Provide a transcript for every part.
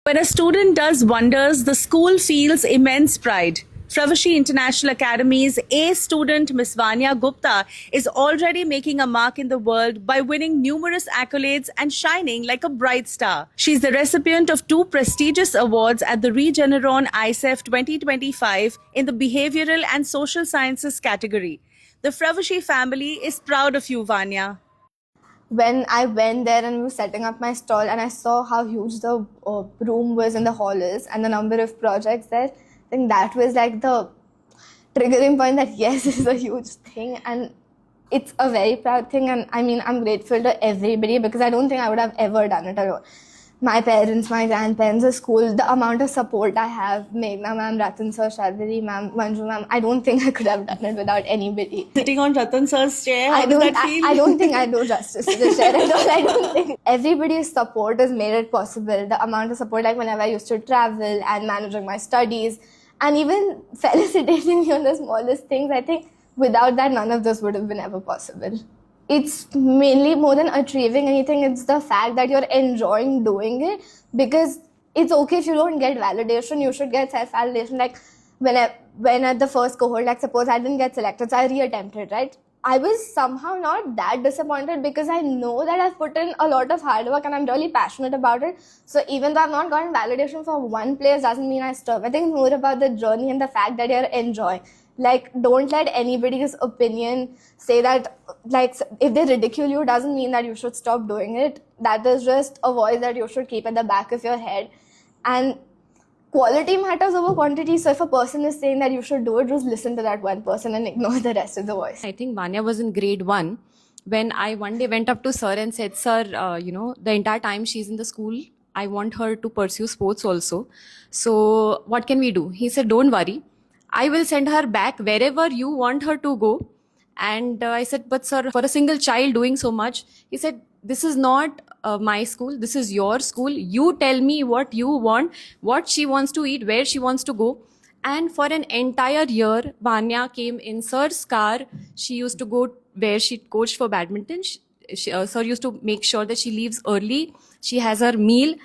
When a student does wonders, the school feels immense pride. Fravashi International Academy's A student Miss Vanya Gupta is already making a mark in the world by winning numerous accolades and shining like a bright star. She's the recipient of two prestigious awards at the Regeneron ICEF 2025 in the Behavioral and Social Sciences category. The Fravashi family is proud of you, Vanya. When I went there and we were setting up my stall and I saw how huge the room was and the hall is and the number of projects there, I think that was like the triggering point that yes, this is a huge thing and it's a very proud thing. And I mean, I'm grateful to everybody because I don't think I would have ever done it alone. My parents, my grandparents, the school, the amount of support I have, Meghna ma'am, Ratan sir, Sharvari ma'am, Manju ma'am, I don't think I could have done it without anybody. Sitting on Ratan sir's chair, how does that feel? I don't think I do justice to the chair at all. I don't think. Everybody's support has made it possible. The amount of support, like whenever I used to travel and managing my studies, and even felicitating me on the smallest things, I think without that, none of this would have been ever possible. It's mainly more than achieving anything, it's the fact that you're enjoying doing it, because it's okay if you don't get validation, you should get self-validation. Like when at the first cohort, like suppose I didn't get selected, so I re-attempted, right? I was somehow not that disappointed because I know that I've put in a lot of hard work and I'm really passionate about it. So even though I've not gotten validation from one place doesn't mean I stop. I think it's more about the journey and the fact that you're enjoying. Like, don't let anybody's opinion say that, like, if they ridicule you, doesn't mean that you should stop doing it. That is just a voice that you should keep at the back of your head. And quality matters over quantity. So if a person is saying that you should do it, just listen to that one person and ignore the rest of the voice. I think Vanya was in grade 1 when I one day went up to sir and said, sir, the entire time she's in the school, I want her to pursue sports also. So what can we do? He said, don't worry. I will send her back wherever you want her to go. And I said, but sir, for a single child doing so much, he said, this is not my school, this is your school. You tell me what you want, what she wants to eat, where she wants to go. And for an entire year, Vanya came in sir's car. She used to go where she coached for badminton. Sir used to make sure that she leaves early. She has her meal.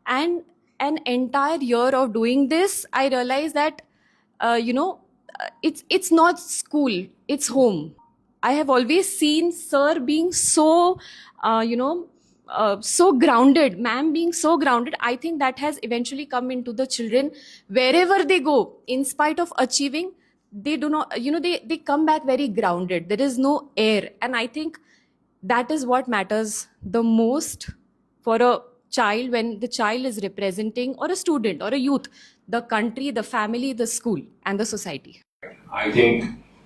And an entire year of doing this, I realized that it's not school, it's home. I have always seen sir being so so grounded, ma'am being so grounded. I think that has eventually come into the children wherever they go. In spite of achieving, they do not, they come back very grounded. There is no air. And I think that is what matters the most for a child, when the child is representing, or a student or a youth, the country, the family, the school, and the society. I think,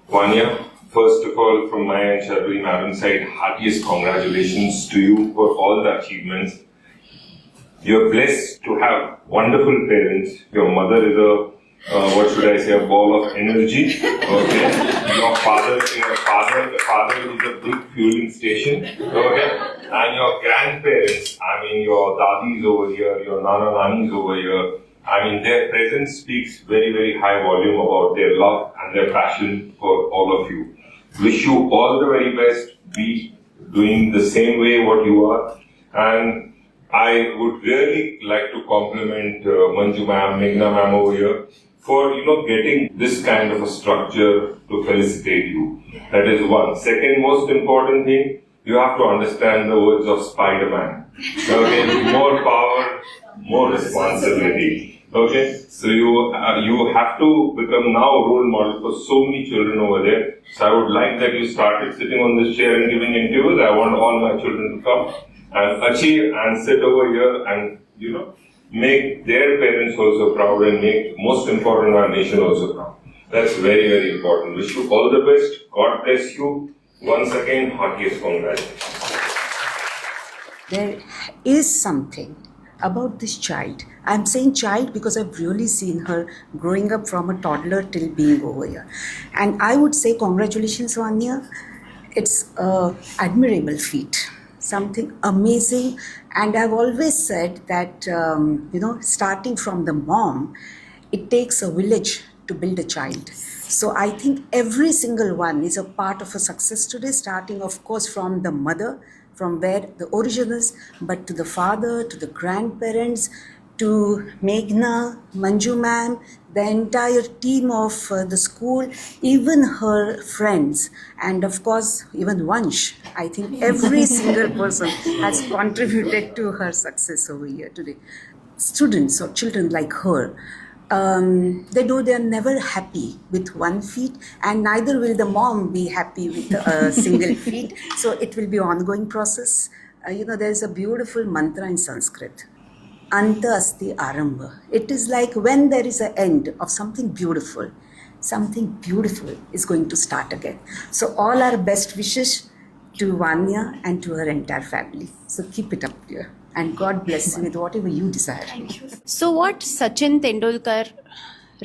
Vanya, first of all, from my and Sharvari madam's side, heartiest congratulations to you for all the achievements. You're blessed to have wonderful parents. Your mother is a ball of energy. Okay. Your father is a big fueling station. Okay. And your grandparents, your dadis over here, your nana nanis over here, their presence speaks very, very high volume about their love and their passion for all of you. Wish you all the very best. Be doing the same way what you are. And I would really like to compliment Manju ma'am, Meghna ma'am over here for, getting this kind of a structure to felicitate you. That is one. Second most important thing, you have to understand the words of Spider-Man. Okay, more power, more responsibility. Okay, so you have to become now a role model for so many children over there. So I would like that you started sitting on this chair and giving interviews. I want all my children to come and achieve and sit over here and, make their parents also proud and make, most important, our nation also proud. That's very, very important. Wish you all the best. God bless you. Once again, heartiest congratulations. There is something about this child. I'm saying child because I've really seen her growing up from a toddler till being over here. And I would say congratulations, Vanya. It's an admirable feat, something amazing. And I've always said that, starting from the mom, it takes a village to build a child. So I think every single one is a part of a success today, starting, of course, from the mother, from where the origin is, but to the father, to the grandparents, to Meghna, Manju ma'am, the entire team of the school, even her friends, and of course, even Vansh. I think every single person has contributed to her success over here today. Students or children like her, they know they are never happy with one feet, and neither will the mom be happy with a single feet. So it will be an ongoing process. There is a beautiful mantra in Sanskrit. Anta asti arambha. It is like when there is an end of something beautiful is going to start again. So all our best wishes to Vanya and to her entire family. So keep it up, dear. And God bless you with whatever you desire. So, what Sachin Tendulkar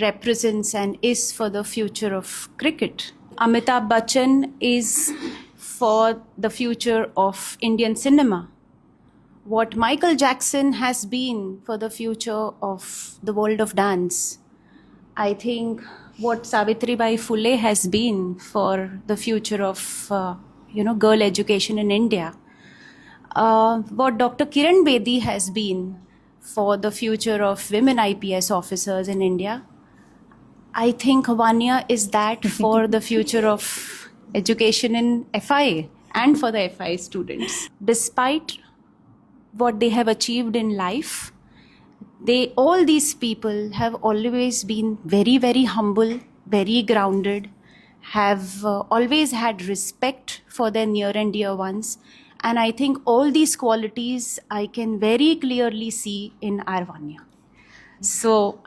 represents and is for the future of cricket? Amitabh Bachchan is for the future of Indian cinema. What Michael Jackson has been for the future of the world of dance. I think what Savitribai Phule has been for the future of girl education in India. What Dr. Kiran Bedi has been for the future of women IPS officers in India. I think Vanya is that for the future of education in FIA and for the FIA students. Despite what they have achieved in life, all these people have always been very, very humble, very grounded, have always had respect for their near and dear ones. And I think all these qualities I can very clearly see in our Vanya. So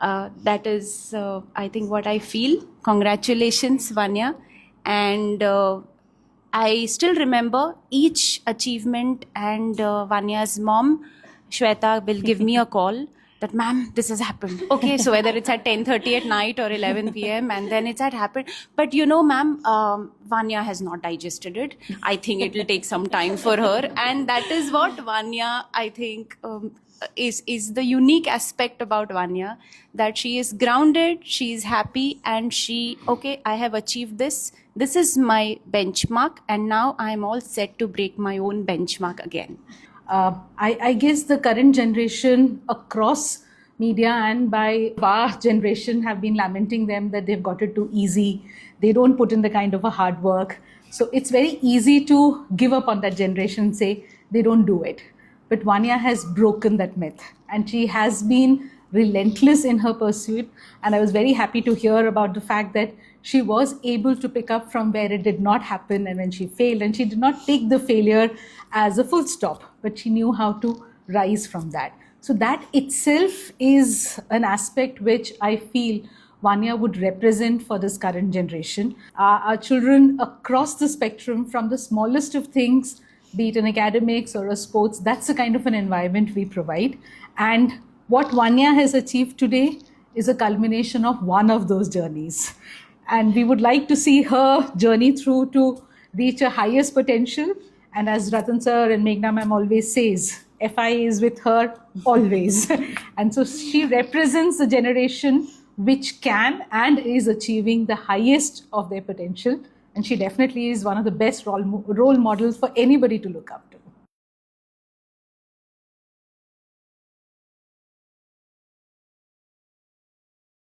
that is, I think, what I feel. Congratulations, Vanya. And I still remember each achievement, and Vanya's mom, Shweta, will give me a call that, ma'am, this has happened. Okay, so whether it's at 10:30 at night or 11 p.m. and then it's had happened. But ma'am, Vanya has not digested it. I think it will take some time for her. And that is what Vanya, I think, is the unique aspect about Vanya, that she is grounded, she is happy, and I have achieved this. This is my benchmark, and now I am all set to break my own benchmark again. I guess the current generation across media and by our generation have been lamenting them that they've got it too easy. They don't put in the kind of a hard work. So it's very easy to give up on that generation and say they don't do it. But Vanya has broken that myth, and she has been relentless in her pursuit. And I was very happy to hear about the fact that she was able to pick up from where it did not happen and when she failed, and she did not take the failure as a full stop, but she knew how to rise from that. So that itself is an aspect which I feel Vanya would represent for this current generation. Our children across the spectrum, from the smallest of things, be it in academics or a sports, that's the kind of an environment we provide. And what Vanya has achieved today is a culmination of one of those journeys. And we would like to see her journey through to reach her highest potential. And as Ratan sir and Meghna ma'am always says, FI is with her always. And so she represents a generation which can and is achieving the highest of their potential. And she definitely is one of the best role models for anybody to look up to.